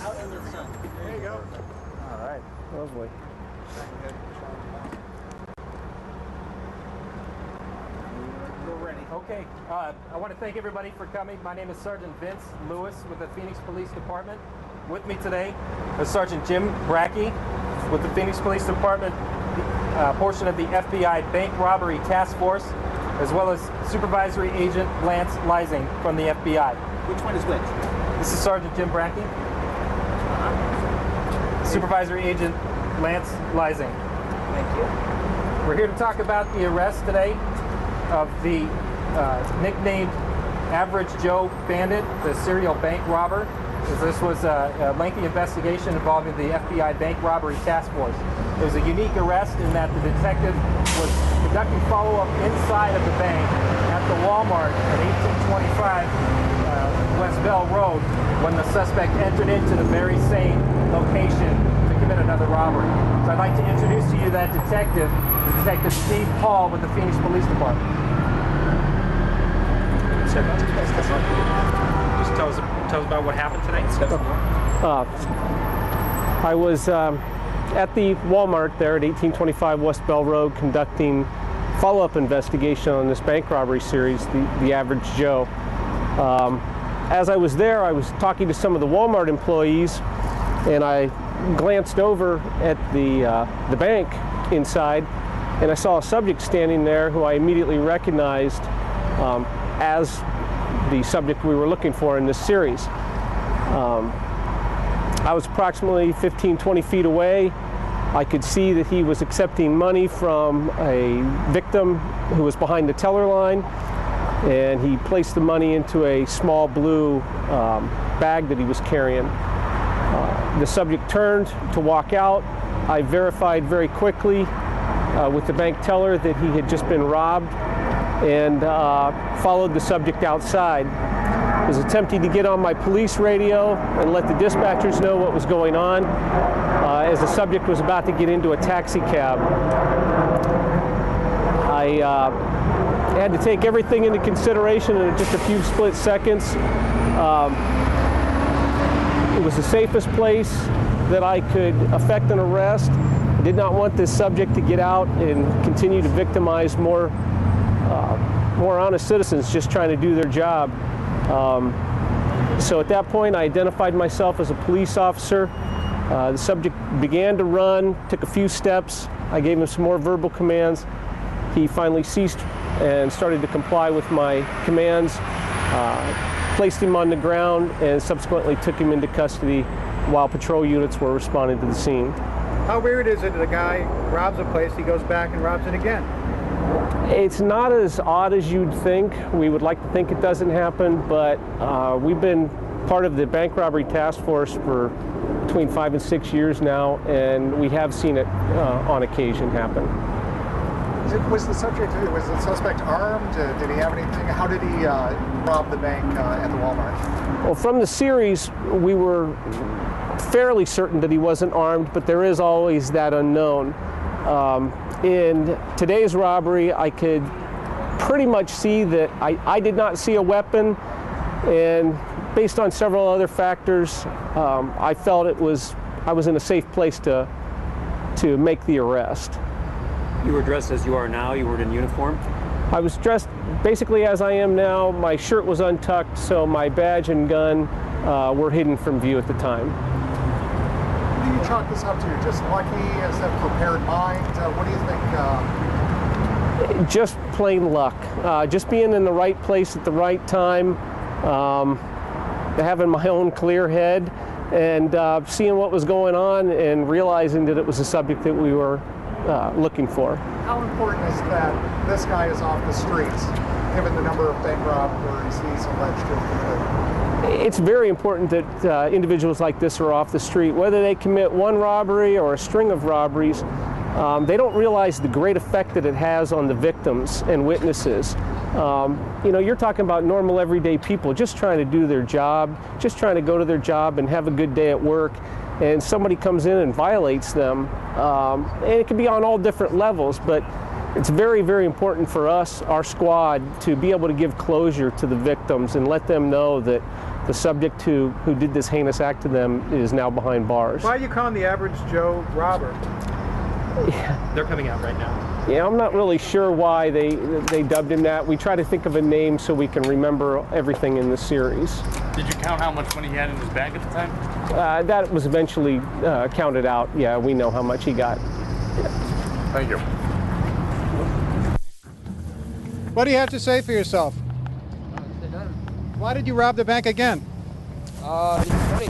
Out in the sun. There you go. All right, lovely. We're ready. Okay, I want to thank everybody for coming. My name is Sergeant Vince Lewis with the Phoenix Police Department. With me today is Sergeant Jim Brackey with the Phoenix Police Department, portion of the FBI Bank Robbery Task Force, as well as Supervisory Agent Lance Lysing from the FBI. Which one is which? This is Sergeant Jim Brackey. Supervisory Agent Lance Lysing. Thank you. We're here to talk about the arrest today of the nicknamed Average Joe Bandit, the serial bank robber. This was a lengthy investigation involving the FBI Bank Robbery Task Force. It was a unique arrest in that the detective was conducting follow-up inside of the bank at the Walmart at 1825 West Bell Road when the suspect entered into the very same location to commit another robbery. So I'd like to introduce to you that detective, Detective Steve Paul with the Phoenix Police Department. Just tell us about what happened today. I was at the Walmart there at 1825 West Bell Road conducting follow-up investigation on this bank robbery series, the Average Joe. As I was there, I was talking to some of the Walmart employees, and I glanced over at the bank inside, and I saw a subject standing there who I immediately recognized as the subject we were looking for in this series. I was approximately 15-20 feet away. I could see that he was accepting money from a victim who was behind the teller line, and he placed the money into a small blue bag that he was carrying. The subject turned to walk out. I verified very quickly with the bank teller that he had just been robbed, and followed the subject outside. I was attempting to get on my police radio and let the dispatchers know what was going on as the subject was about to get into a taxi cab. I had to take everything into consideration in just a few split seconds. It was the safest place that I could effect an arrest. I did not want this subject to get out and continue to victimize more honest citizens just trying to do their job. So at that point, I identified myself as a police officer. The subject began to run, took a few steps. I gave him some more verbal commands. He finally ceased and started to comply with my commands, placed him on the ground, and subsequently took him into custody while patrol units were responding to the scene. How weird is it that a guy robs a place, he goes back and robs it again? It's not as odd as you'd think. We would like to think it doesn't happen, but we've been part of the bank robbery task force for between 5 and 6 years now, and we have seen it on occasion happen. Was the suspect armed? Did he have anything? How did he rob the bank at the Walmart? Well, from the series, we were fairly certain that he wasn't armed, but there is always that unknown. In today's robbery, I could pretty much see that I did not see a weapon, and based on several other factors, I felt I was in a safe place to make the arrest. You were dressed as you are now? You weren't in uniform? I was dressed basically as I am now. My shirt was untucked, so my badge and gun were hidden from view at the time. What do you chalk this up to? Just lucky? Is that prepared mind? What do you think? Just plain luck. Just being in the right place at the right time, having my own clear head, and seeing what was going on and realizing that it was a subject that we were looking for. How important is that this guy is off the streets, given the number of bank robberies he's alleged to have committed? It's very important that individuals like this are off the street. Whether they commit one robbery or a string of robberies, they don't realize the great effect that it has on the victims and witnesses. You know, you're talking about normal everyday people just trying to do their job, just trying to go to their job and have a good day at work, and somebody comes in and violates them. And it can be on all different levels, but it's very, very important for us, our squad, to be able to give closure to the victims and let them know that The subject who did this heinous act to them is now behind bars. Why do you call him the Average Joe robber? They're coming out right now. Yeah, I'm not really sure why they dubbed him that. We try to think of a name so we can remember everything in the series. Did you count how much money he had in his bag at the time? That was eventually counted out. Yeah, we know how much he got. Thank you. What do you have to say for yourself? Why did you rob the bank again? Money.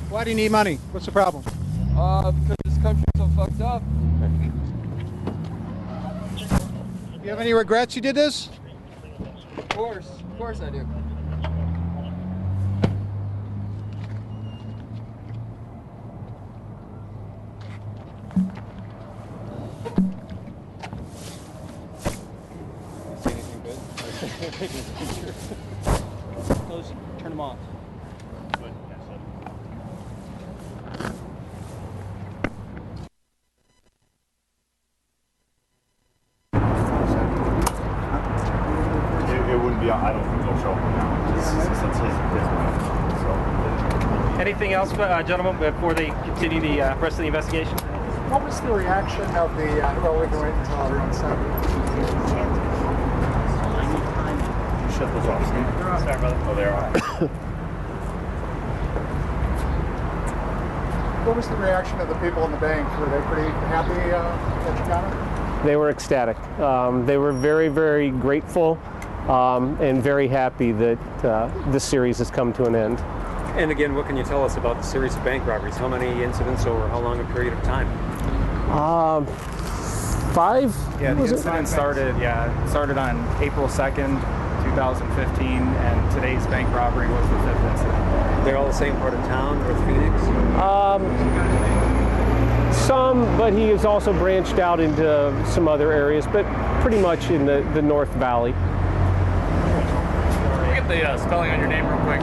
Why do you need money? What's the problem? Because this country's so fucked up. You have any regrets you did this? Of course I do. See anything good? Those, turn them off. It wouldn't be, I don't think they'll show up now. It's his business. So. Anything else, gentlemen, before they continue the rest of the investigation? What was the reaction of the, well, we can wait until everyone's set. Shut those off, Steve. Sorry, brother. Oh, they are. What was the reaction of the people in the bank? Were they pretty happy that you got it? They were ecstatic. They were very, very grateful and very happy that this series has come to an end. And again, what can you tell us about the series of bank robberies? How many incidents over how long a period of time? 5? Yeah, the was it? incident started on April 2nd, 2015, and today's bank robbery was the 5th incident. They're all the same part of town, North Phoenix? Some, but he has also branched out into some other areas, but pretty much in the North Valley. Can we get the spelling on your name real quick?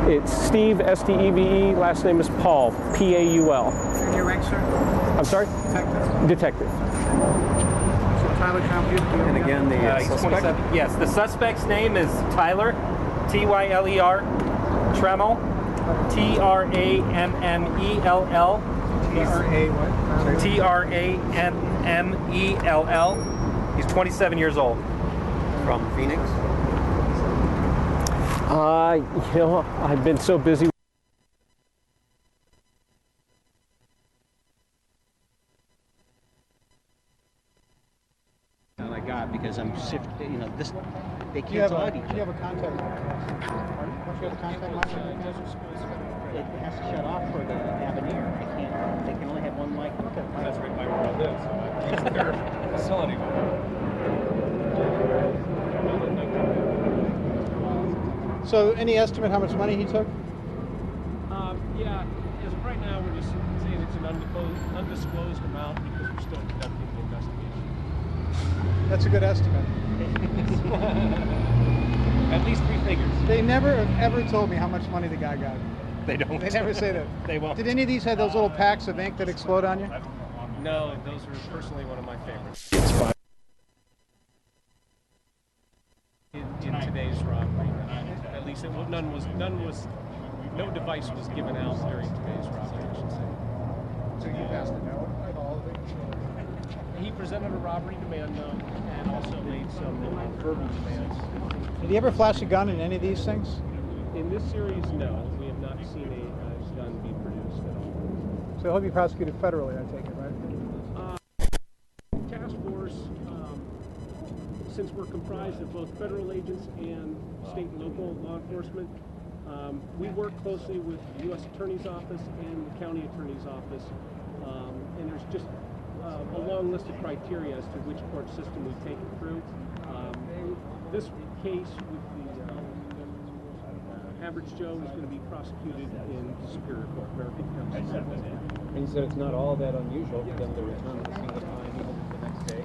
It's Steve, S-T-E-V-E, last name is Paul, P-A-U-L. And your rank, sir? I'm sorry? Detective. Detective. So Tyler County. And again, the He's suspect? 27. Yes, the suspect's name is Tyler, T-Y-L-E-R, Tremmell, T-R-A-M-M-E-L-L. T-R-A what? T-R-A-M-M-E-L-L. He's 27 years old. From Phoenix? You know, I've been so busy. I got because I'm sifting, you know, this, they Do you have cancel out a, each do you other. have a contact line? Don't you have a contact line? It has to shut off for the Avenir. I can't, they can only have one mic. That's right by where I live, so I use their facility. So any estimate how much money he took? Yeah, as of right now, we're just saying it's an undisclosed amount because we're still conducting the investigation. That's a good estimate. At least 3 figures. They never have ever told me how much money the guy got. They don't. They never say that. They won't. Did any of these have those little packs of ink that explode on you? No, those are personally one of my favorites. In today's robbery, at least no device was given out during today's robbery, I should say. So you've asked to know of all of it? He presented a robbery demand note and also made some verbal demands. Did he ever flash a gun in any of these things? In this series, no. We have not seen a gun be produced at all. So he'll be prosecuted federally, I take it, right? Task force, since we're comprised of both federal agents and state and local law enforcement, we work closely with the U.S. Attorney's Office and the County Attorney's Office, and there's just a long list of criteria as to which court system we take it through. This case with the Average Joe is going to be prosecuted in Superior Court, American County. And you said it's not all that unusual for them to return to the scene of the crime even the next day.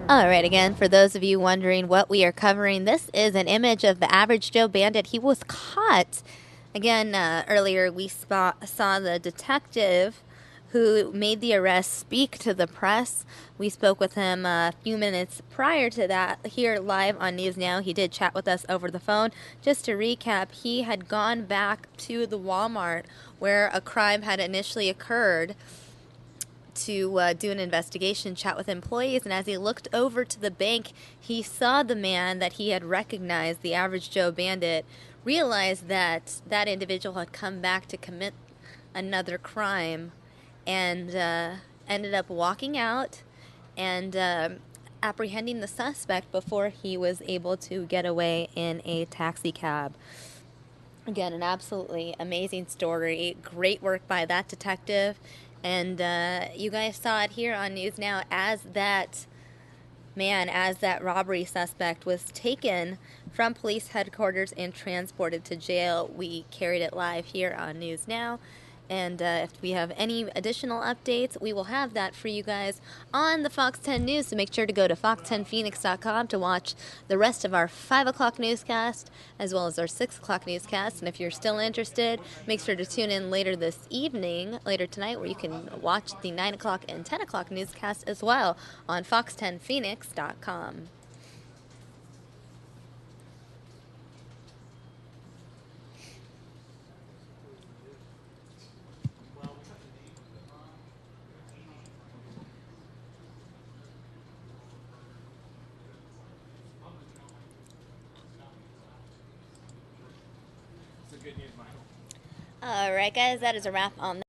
All right, again, for those of you wondering what we are covering, this is an image of the Average Joe Bandit. He was caught. Again, earlier we saw the detective who made the arrest, speak to the press. We spoke with him a few minutes prior to that here live on News Now. He did chat with us over the phone. Just to recap, he had gone back to the Walmart where a crime had initially occurred to do an investigation, chat with employees, and as he looked over to the bank, he saw the man that he had recognized, the Average Joe Bandit, realized that that individual had come back to commit another crime, and ended up walking out and apprehending the suspect before he was able to get away in a taxi cab. Again, an absolutely amazing story. Great work by that detective. And you guys saw it here on News Now as that robbery suspect was taken from police headquarters and transported to jail. We carried it live here on News Now. And if we have any additional updates, we will have that for you guys on the Fox 10 News. So make sure to go to fox10phoenix.com to watch the rest of our 5 o'clock newscast, as well as our 6 o'clock newscast. And if you're still interested, make sure to tune in later this evening, later tonight, where you can watch the 9 o'clock and 10 o'clock newscast as well on fox10phoenix.com. All right, guys, that is a wrap on